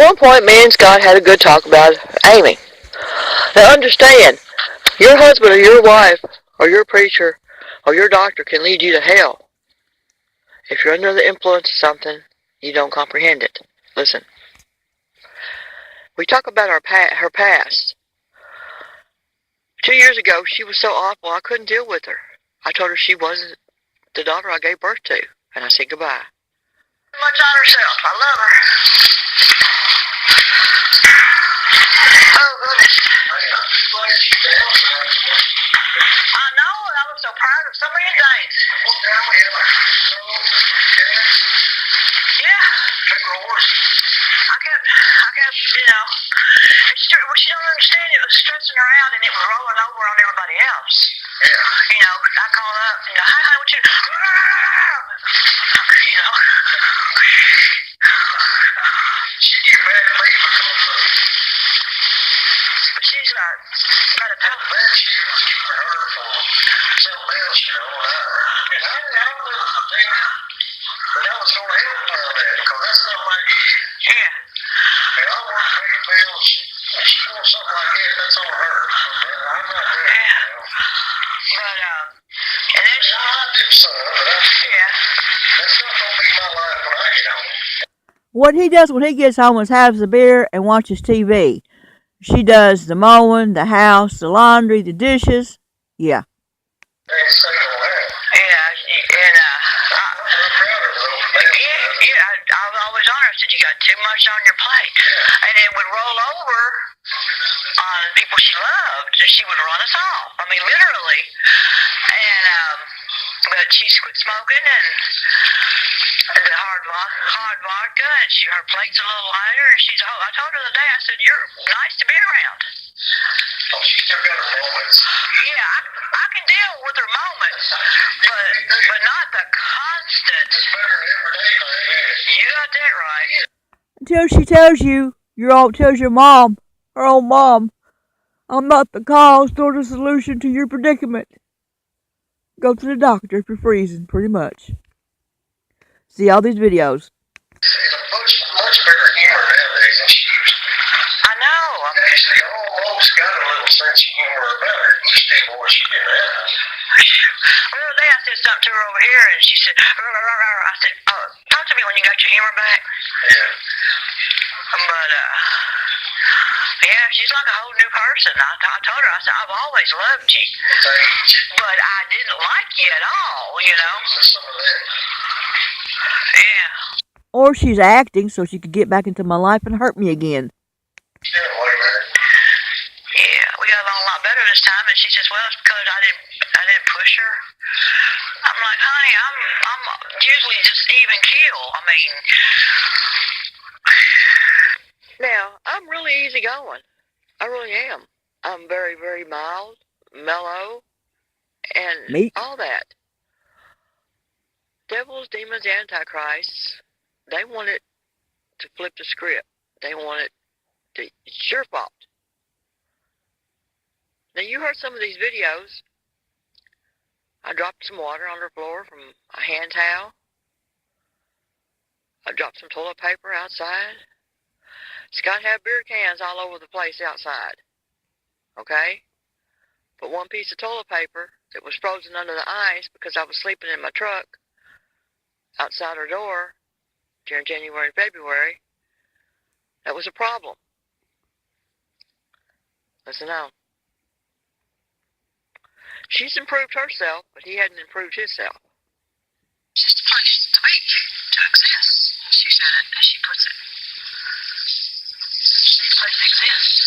one point, me and Scott had a good talk about Amy. Now understand, your husband or your wife or your preacher or your doctor can lead you to hell. If you're under the influence of something, you don't comprehend it. Listen, we talk about her past. 2 years ago, she was so awful, I couldn't deal with her. I told her she wasn't the daughter I gave birth to, and I said goodbye. Too much on herself. I love her. Oh, goodness. I know, and I was so proud of so many things. Yeah. I kept, she don't understand, it was stressing her out, and it was rolling over on everybody else. Yeah. I called up, hi, what you, She get mad at me but she's got a tough bad she was keeping her for something else, and I know the thing that I was going to help her on that, because that's not my gig. Yeah. And I want to pay bills. If she wants something like that, that's on her. I'm not doing it. But, and then I do some, but that's not going to be my life when I get home. What he does when he gets home is has a beer and watches TV. She does the mowing, the house, the laundry, the dishes. Yeah. I was always on her. I said, you got too much on your plate. And it would roll over on people she loved, and she would run us off. I mean, literally. And, but she's quit smoking, and the hard vodka, and her plate's a little lighter, and I told her the other day, I said, you're nice to be around. Oh, she still got her moments. Yeah, I can deal with her moments, but not the constant. It's better than every day, man. You got that right. Until she tells you, tells your mom, her own mom, I'm not the cause nor the solution to your predicament. Go to the doctor if you're freezing, pretty much. See all these videos. Much better humor nowadays than she used to. I know. She almost got a little sense of humor about her. Used to, boy, she didn't have. Well, the other day I said something to her over here, and she said, I said, talk to me when you got your humor back. Yeah. But, yeah, she's like a whole new person. I told her, I said, I've always loved you. But I didn't like you at all, Some of that. Yeah. Or she's acting so she could get back into my life and hurt me again. Yeah, we got along a lot better this time, and she says, well, it's because I didn't push her. I'm like, honey, I'm usually just even keel. I mean, now, I'm really easygoing. I really am. I'm very, very mild, mellow, and Meek. all that. Devils, demons, antichrists, they want it to flip the script. They want it to, it's your fault. Now, you heard some of these videos. I dropped some water on her floor from a hand towel. I dropped some toilet paper outside. Scott had beer cans all over the place outside. Okay? Put one piece of toilet paper that was frozen under the ice because I was sleeping in my truck outside her door during January and February. That was a problem. Listen now. She's improved herself, but he hadn't improved himself. Just a place to be, to exist. She said it as she puts it. She's a place to exist.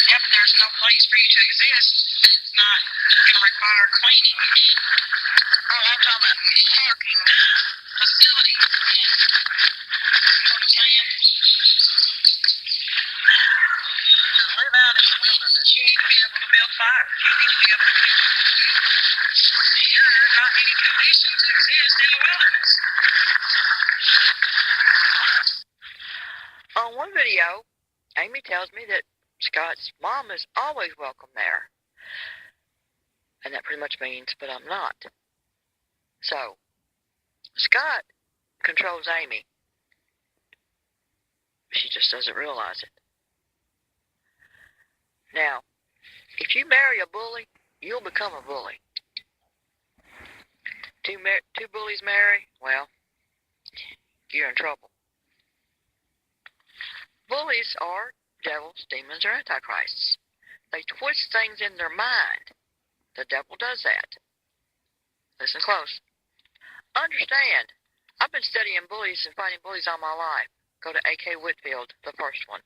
Yep, there's no place for you to exist. It's not going to require cleaning. Oh, I'm talking about parking facilities. You know what I'm saying? Live out in the wilderness. You need to be able to build fires. You need to be able to cook. You're not in any condition to exist in the wilderness. On one video, Amy tells me that Scott's mom is always welcome there. And that pretty much means, but I'm not. So, Scott controls Amy. She just doesn't realize it. Now, if you marry a bully, you'll become a bully. Two bullies marry, well, you're in trouble. Bullies are devils, demons, or antichrists. They twist things in their mind. The devil does that. Listen close. Understand, I've been studying bullies and fighting bullies all my life. Go to A.K. Whitfield, the first one.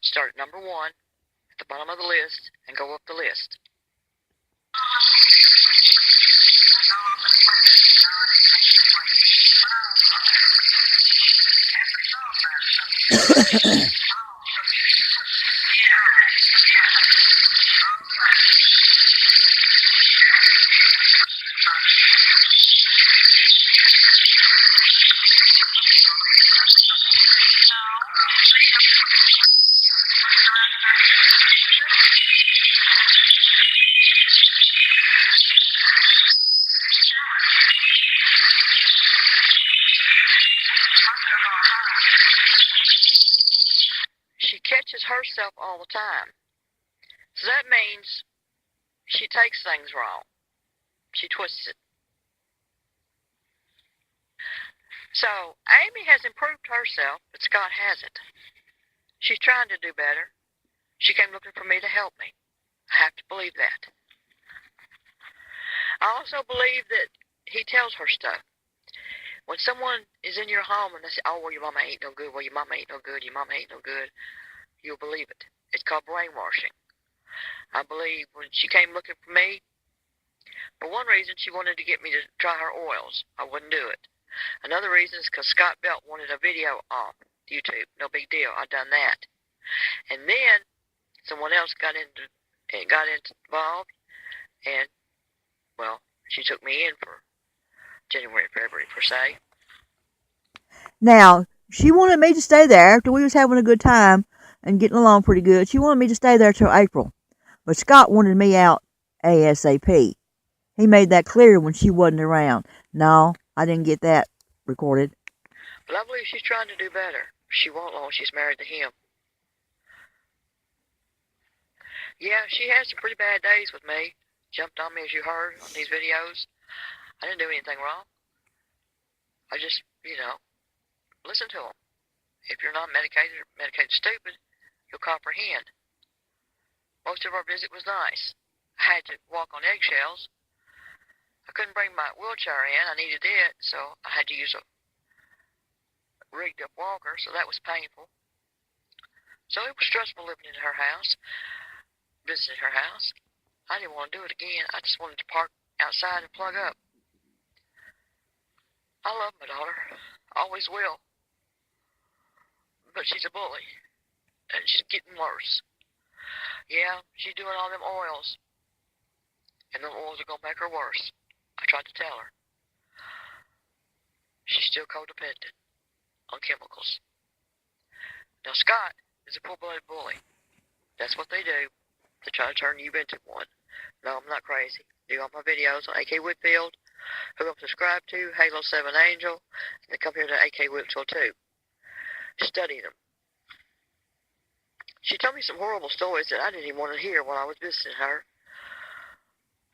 Start at number 1 at the bottom of the list and go up the list. She catches herself all the time. So that means she takes things wrong. She twists it. So Amy has improved herself, but Scott hasn't. She's trying to do better. She came looking for me to help me. I have to believe that. I also believe that he tells her stuff. When someone is in your home and they say, oh, well, your mama ain't no good, well, your mama ain't no good, your mama ain't no good, you'll believe it. It's called brainwashing. I believe when she came looking for me, for one reason, she wanted to get me to try her oils. I wouldn't do it. Another reason is because Scott Belt wanted a video off YouTube. No big deal. I done that. And then someone else got involved, and, well, she took me in for January, February, per se. Now, she wanted me to stay there after we was having a good time and getting along pretty good. She wanted me to stay there till April. But Scott wanted me out ASAP. He made that clear when she wasn't around. No, I didn't get that recorded. But I believe she's trying to do better. She won't long she's married to him. Yeah, she had some pretty bad days with me. Jumped on me, as you heard on these videos. I didn't do anything wrong. I just, listen to them. If you're not medicated stupid, you'll comprehend. Most of our visit was nice. I had to walk on eggshells. I couldn't bring my wheelchair in. I needed it, so I had to use a rigged up walker, so that was painful. So it was stressful living in her house, visiting her house. I didn't want to do it again. I just wanted to park outside and plug up. I love my daughter. Always will. But she's a bully. And she's getting worse. Yeah, she's doing all them oils. And them oils are going to make her worse. I tried to tell her. She's still codependent on chemicals. Now, Scott is a full-blooded bully. That's what they do. They try to turn you into one. No, I'm not crazy. Do all my videos on A.K. Whitfield, who I'm subscribed to, Halo 7 Angel, and they come here to A.K. Whitfield too. Study them. She told me some horrible stories that I didn't even want to hear while I was visiting her.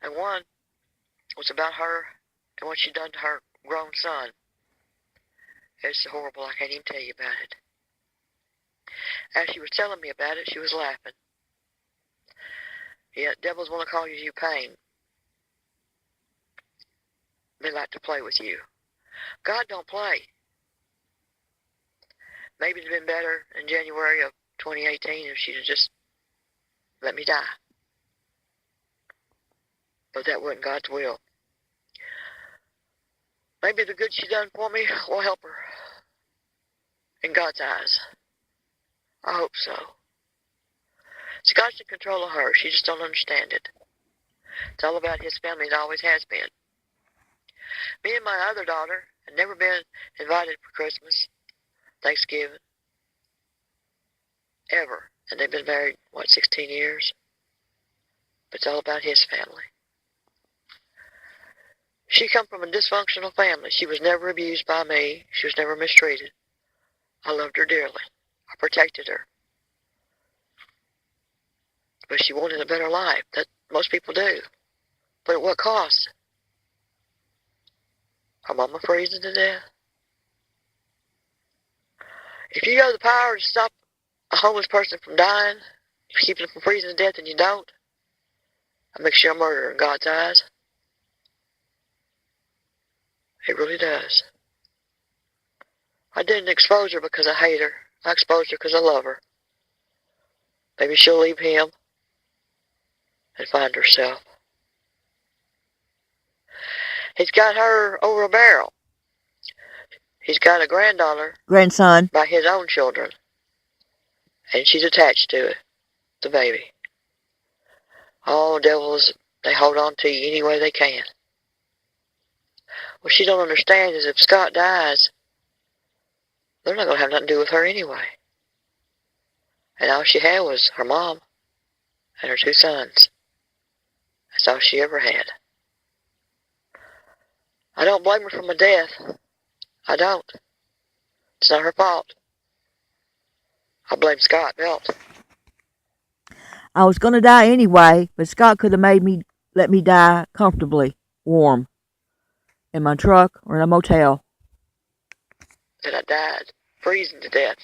And one was about her and what she'd done to her grown son. It's so horrible I can't even tell you about it. As she was telling me about it, she was laughing. Yeah, devils want to cause you pain. They like to play with you. God don't play. Maybe it'd have been better in January of 2018 if she'd have just let me die. But that wasn't God's will. Maybe the good she done for me will help her in God's eyes. I hope so. See, God's in control of her. She just don't understand it. It's all about his family. It always has been. Me and my other daughter had never been invited for Christmas, Thanksgiving, ever. And they've been married, 16 years? But it's all about his family. She come from a dysfunctional family. She was never abused by me. She was never mistreated. I loved her dearly. I protected her. But she wanted a better life. That most people do. But at what cost? Her mama freezing to death. If you have the power to stop a homeless person from dying, if you keep them from freezing to death and you don't, that makes you a murderer in God's eyes. It really does. I didn't expose her because I hate her. I exposed her because I love her. Maybe she'll leave him and find herself. He's got her over a barrel. He's got a granddaughter. Grandson. By his own children. And she's attached to it. The baby. All devils, they hold on to you any way they can. What she don't understand is if Scott dies, they're not going to have nothing to do with her anyway. And all she had was her mom and her 2 sons. That's all she ever had. I don't blame her for my death. I don't. It's not her fault. I blame Scott Belt. I was going to die anyway, but Scott could have let me die comfortably, warm, in my truck or in a motel. And I died freezing to death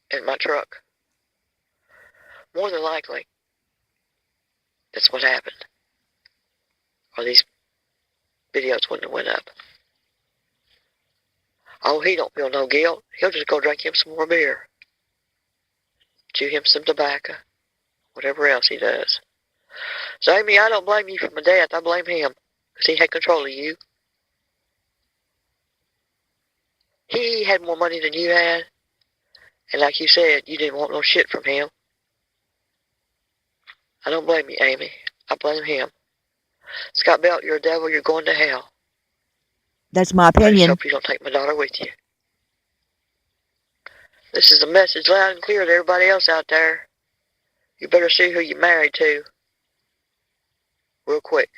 in my truck. More than likely, that's what happened. Or these videos wouldn't have went up. Oh, he don't feel no guilt. He'll just go drink him some more beer. Chew him some tobacco. Whatever else he does. So, Amy, I don't blame you for my death. I blame him. Because he had control of you. He had more money than you had. And like you said, you didn't want no shit from him. I don't blame you, Amy. I blame him. Scott Belt, you're a devil. You're going to hell. That's my I just opinion. hope you don't take my daughter with you. This is a message loud and clear to everybody else out there. You better see who you're married to. Real quick.